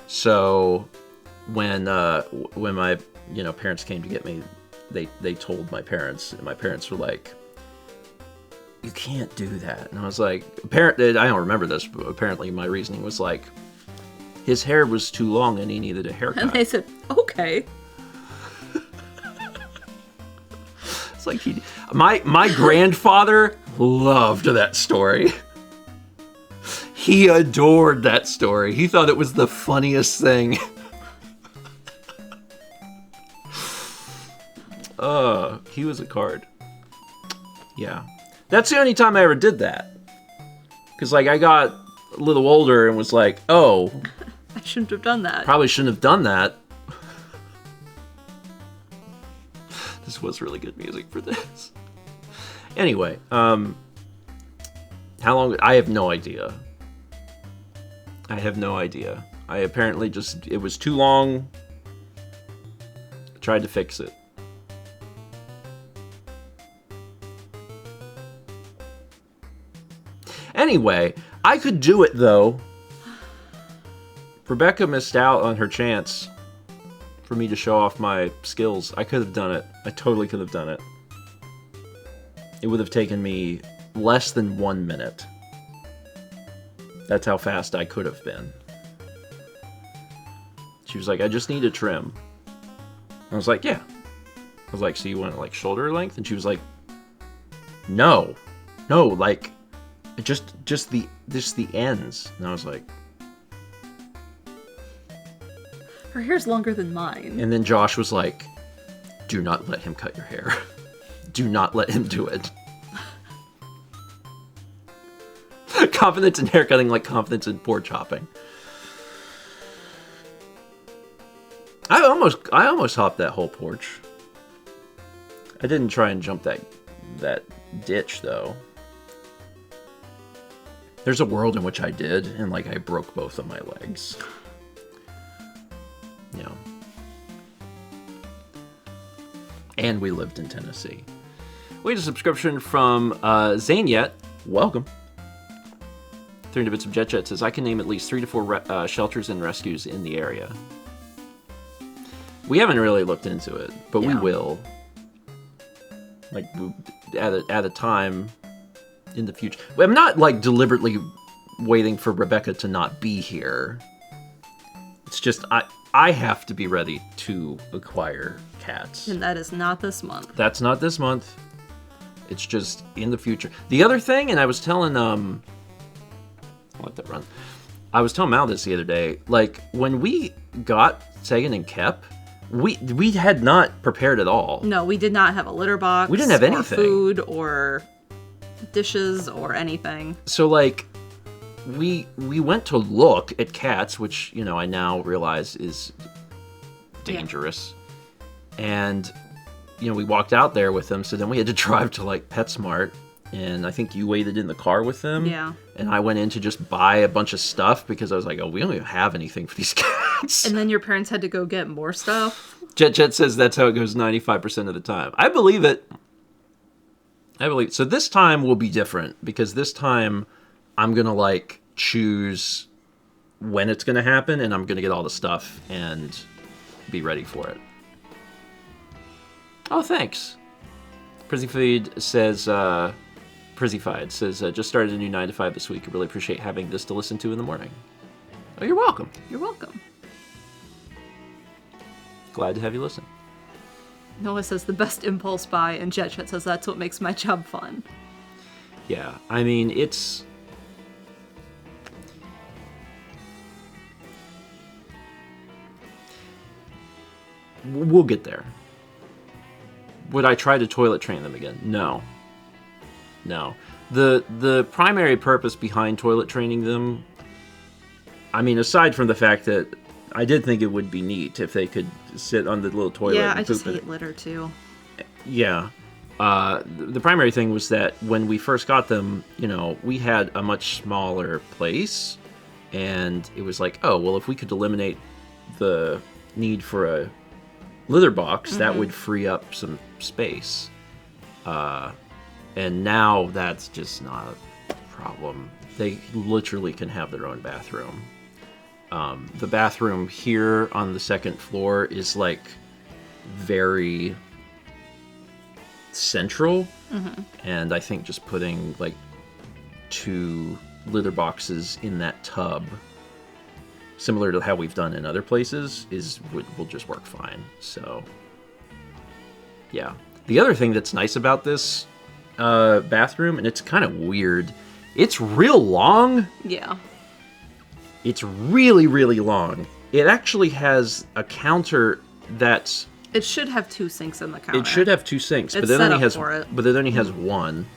so when my, parents came to get me, they told my parents, and my parents were like, you can't do that. And I was like, apparently, I don't remember this, but apparently my reasoning was like, his hair was too long and he needed a haircut. And they said, okay. It's like my grandfather loved that story. He adored that story. He thought it was the funniest thing. He was a card. Yeah. That's the only time I ever did that. Because, like, I got a little older and was like, oh, I shouldn't have done that. Probably shouldn't have done that. This was really good music for this. Anyway, how long? I have no idea. I have no idea. I apparently just, it was too long. Tried to fix it. Anyway, I could do it though. Rebecca missed out on her chance for me to show off my skills. I could have done it. I totally could have done it. It would have taken me less than 1 minute. That's how fast I could have been. She was like, I just need a trim. I was like, yeah. I was like, so you want like shoulder length? And she was like, no, like just the ends. And I was like, her hair's longer than mine. and then Josh was like, do not let him cut your hair. Do not let him do it. Confidence in haircutting like confidence in pork chopping. I almost hopped that whole porch. I didn't try and jump that ditch though. There's a world in which I did, and like I broke both of my legs. Yeah. And we lived in Tennessee. We had a subscription from Zanyet. Welcome. 300 bits of Jet says, I can name at least 3 to 4 shelters and rescues in the area. We haven't really looked into it, but we will. Like, at a time in the future. I'm not, like, deliberately waiting for Rebecca to not be here. It's just, I have to be ready to acquire cats. And that is not this month. That's not this month. It's just in the future. The other thing, and I was telling, I'll let that run. I was telling Mal this the other day. Like, when we got Sagan and Kep, we had not prepared at all. No, we did not have a litter box. We didn't have anything. Or food or dishes or anything. So, like, we went to look at cats, which, you know, I now realize is dangerous. Yeah. And, you know, we walked out there with them, so then we had to drive to, like, PetSmart. And I think you waited in the car with them. Yeah. And I went in to just buy a bunch of stuff because I was like, oh, we don't even have anything for these cats. And then your parents had to go get more stuff. Jet says that's how it goes 95% of the time. I believe it. So this time will be different because this time I'm going to, like, choose when it's going to happen and I'm going to get all the stuff and be ready for it. Oh, thanks. Prizzyfied says, just started a new 9 to 5 this week. I really appreciate having this to listen to in the morning. Oh, you're welcome. You're welcome. Glad to have you listen. Noah says the best impulse buy, and Jet says that's what makes my job fun. Yeah, I mean, it's... We'll get there. Would I try to toilet train them again? No. The primary purpose behind toilet training them, I mean, aside from the fact that I did think it would be neat if they could sit on the little toilet. Yeah, and I just poop hate litter too. Yeah. The primary thing was that when we first got them, you know, we had a much smaller place, and it was like, oh, well, if we could eliminate the need for a litter box, that would free up some space. And now that's just not a problem. They literally can have their own bathroom. The bathroom here on the second floor is like very central. And I think just putting like 2 litter boxes in that tub, similar to how we've done in other places, will just work fine. So, yeah. The other thing that's nice about this bathroom, and it's kind of weird, it's real long. Yeah. It's really, really long. It actually has a counter that's... It should have 2 sinks in the counter. It should have 2 sinks, It's but set up for it. But it only has 1.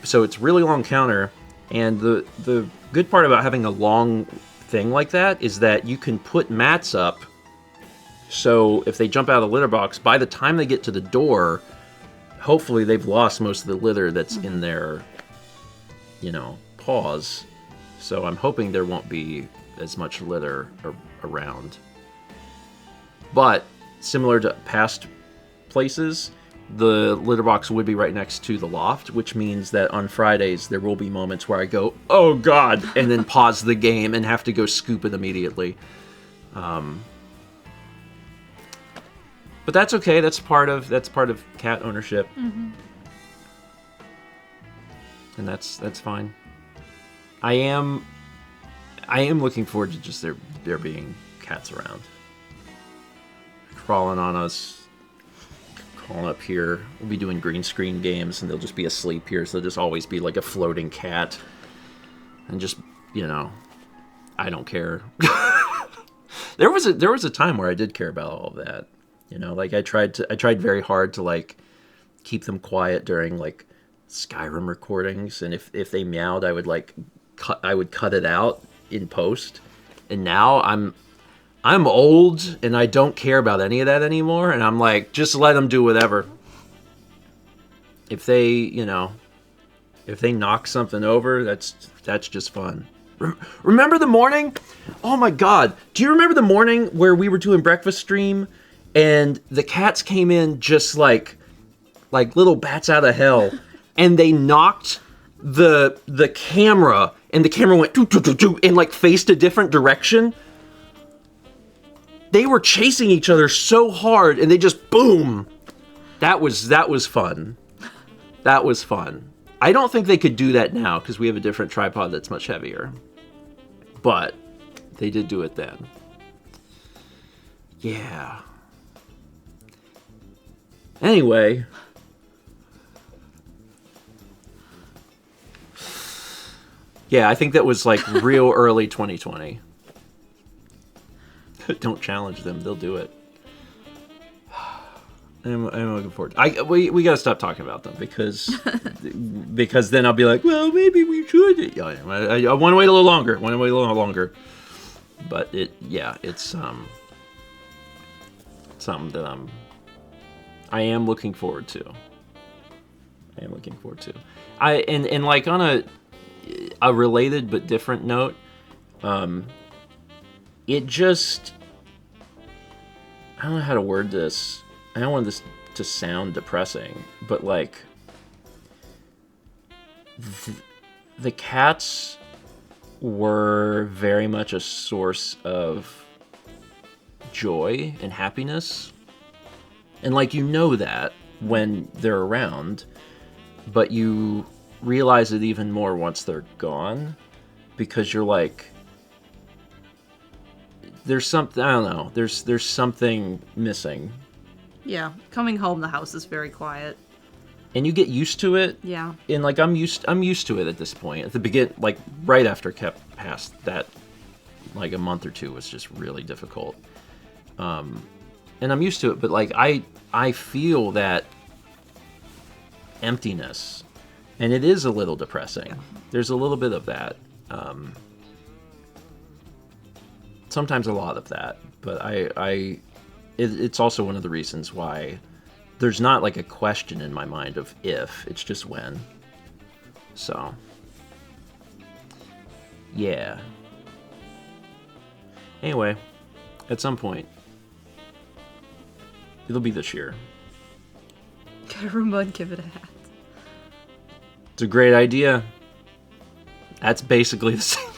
So it's really long counter, and the good part about having a long thing like that is that you can put mats up, so if they jump out of the litter box, by the time they get to the door, hopefully they've lost most of the litter that's in their, paws. So I'm hoping there won't be as much litter around. But similar to past places, the litter box would be right next to the loft, which means that on Fridays there will be moments where I go, oh God, and then pause the game and have to go scoop it immediately. But that's okay. That's part of cat ownership, and that's fine. I am looking forward to just there being cats around, crawling on us. Calling up here. We'll be doing green screen games, and they'll just be asleep here, so they'll just always be like a floating cat. And just, I don't care. There was a time where I did care about all of that. Like I tried very hard to like keep them quiet during like Skyrim recordings, and if they meowed, I would cut it out in post. And now I'm old, and I don't care about any of that anymore, and I'm like, just let them do whatever. If they knock something over, that's just fun. Remember the morning? Oh my God. Do you remember the morning where we were doing breakfast stream, and the cats came in just like little bats out of hell, and they knocked the camera, and the camera went doo, doo, doo, doo, and like faced a different direction? They were chasing each other so hard, and they just boom. That was fun. That was fun. I don't think they could do that now because we have a different tripod that's much heavier. But they did do it then. Yeah. Anyway. Yeah, I think that was like real early 2020. Don't challenge them; they'll do it. I'm looking forward. We gotta stop talking about them because then I'll be like, well, maybe we should. I want to wait a little longer. But it's something that I am looking forward to. And like on a related but different note, it just, I don't know how to word this. I don't want this to sound depressing, but like, the cats were very much a source of joy and happiness. And like, that when they're around, but you realize it even more once they're gone, because you're like, there's something, I don't know, there's something missing. Yeah, coming home, the house is very quiet. And you get used to it. Yeah. And like, I'm used to it at this point. At the beginning, like right after Kep passed, that like a month or two was just really difficult. And I'm used to it, but like I feel that emptiness, and it is a little depressing. Yeah. There's a little bit of that. Sometimes a lot of that, but it's also one of the reasons why there's not like a question in my mind of if, it's just when. So, yeah. Anyway, at some point, it'll be this year. Get a Roomba and give it a hat. It's a great idea. That's basically the same.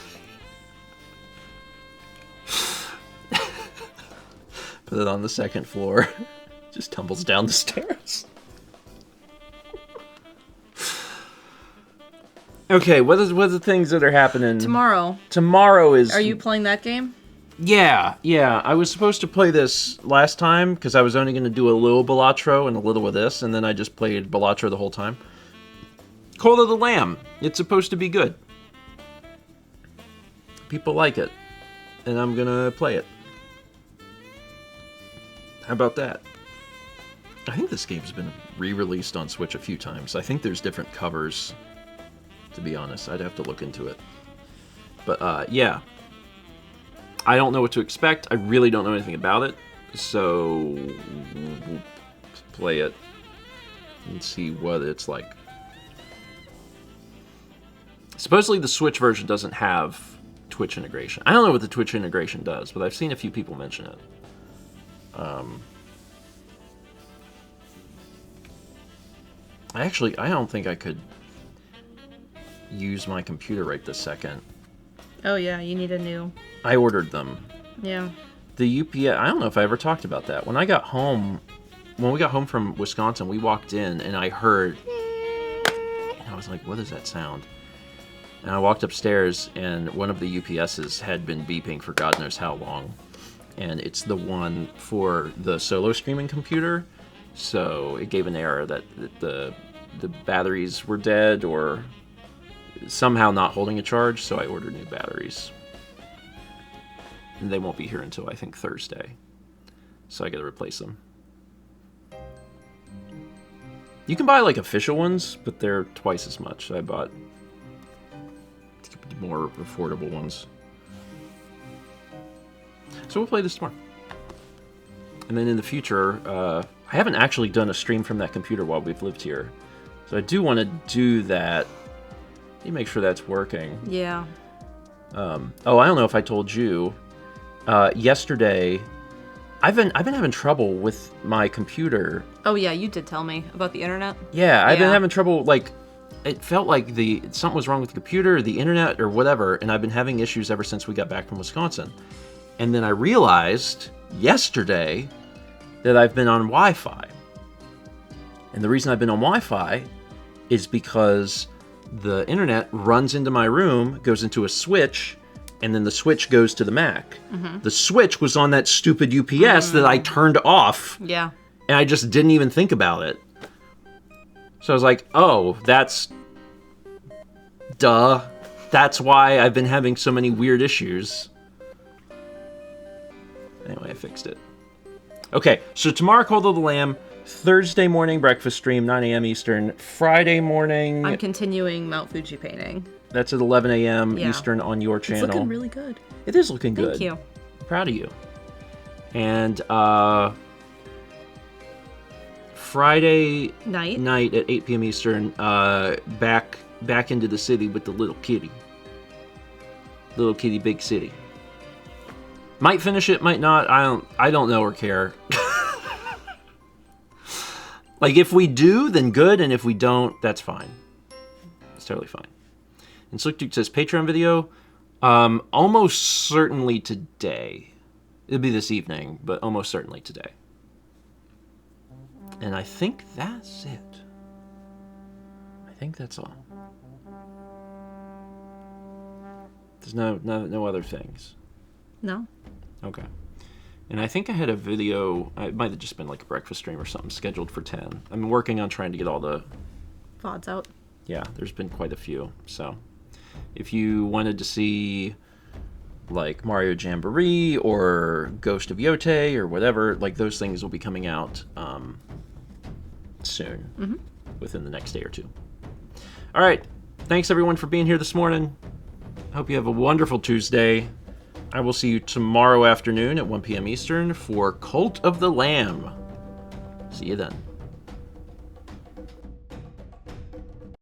Put it on the second floor. Just tumbles down the stairs. Okay, what are the things that are happening tomorrow? Tomorrow is... Are you playing that game? Yeah. I was supposed to play this last time because I was only going to do a little Balatro and a little of this, and then I just played Balatro the whole time. Call of the Lamb. It's supposed to be good. People like it, and I'm going to play it. How about that? I think this game's been re-released on Switch a few times. I think there's different covers, to be honest. I'd have to look into it. But, yeah. I don't know what to expect. I really don't know anything about it. So we'll play it and see what it's like. Supposedly the Switch version doesn't have Twitch integration. I don't know what the Twitch integration does, but I've seen a few people mention it. I don't think I could use my computer right this second. Oh yeah, you need a new. I ordered them. Yeah. The UPS, I don't know if I ever talked about that. When we got home from Wisconsin, we walked in and I heard, and I was like, what is that sound? And I walked upstairs and one of the UPSs had been beeping for God knows how long. And it's the one for the solo streaming computer. So it gave an error that the batteries were dead or somehow not holding a charge. So I ordered new batteries. And they won't be here until I think Thursday. So I gotta replace them. You can buy like official ones, but they're twice as much. I bought more affordable ones. So we'll play this tomorrow. And then in the future, I haven't actually done a stream from that computer while we've lived here. So I do want to do that. Let me make sure that's working. Yeah. I don't know if I told you. Yesterday, I've been having trouble with my computer. Oh yeah, you did tell me about the internet. Yeah, I've been having trouble, like, it felt like something was wrong with the computer, the internet, or whatever, and I've been having issues ever since we got back from Wisconsin. And then I realized yesterday that I've been on Wi-Fi. And the reason I've been on Wi-Fi is because the internet runs into my room, goes into a switch, and then the switch goes to the Mac. Mm-hmm. The switch was on that stupid UPS that I turned off. Yeah. And I just didn't even think about it. So I was like, oh, that's... duh. That's why I've been having so many weird issues. Anyway, I fixed it. Okay, so tomorrow, Cult of the Lamb. Thursday morning, breakfast stream, 9 a.m. Eastern. Friday morning... I'm continuing Mount Fuji painting. That's at 11 a.m. Eastern on your channel. It's looking really good. It is looking good. Thank you. I'm proud of you. And Friday night at 8 p.m. Eastern, back into the city with the little kitty. Little kitty, big city. Might finish it, might not. I don't know or care. Like, if we do, then good, and if we don't, that's fine. It's totally fine. And Slick Duke says, Patreon video, almost certainly today. It'll be this evening, but almost certainly today. And I think that's it. I think that's all. There's no other things. No. Okay. And I think I had a video, it might have just been like a breakfast stream or something, scheduled for 10. I'm working on trying to get all the... VODs out. Yeah, there's been quite a few. So, if you wanted to see, like, Mario Jamboree or Ghost of Yote or whatever, like, those things will be coming out soon, within the next day or two. All right. Thanks, everyone, for being here this morning. I hope you have a wonderful Tuesday. I will see you tomorrow afternoon at 1 p.m. Eastern for Cult of the Lamb. See you then.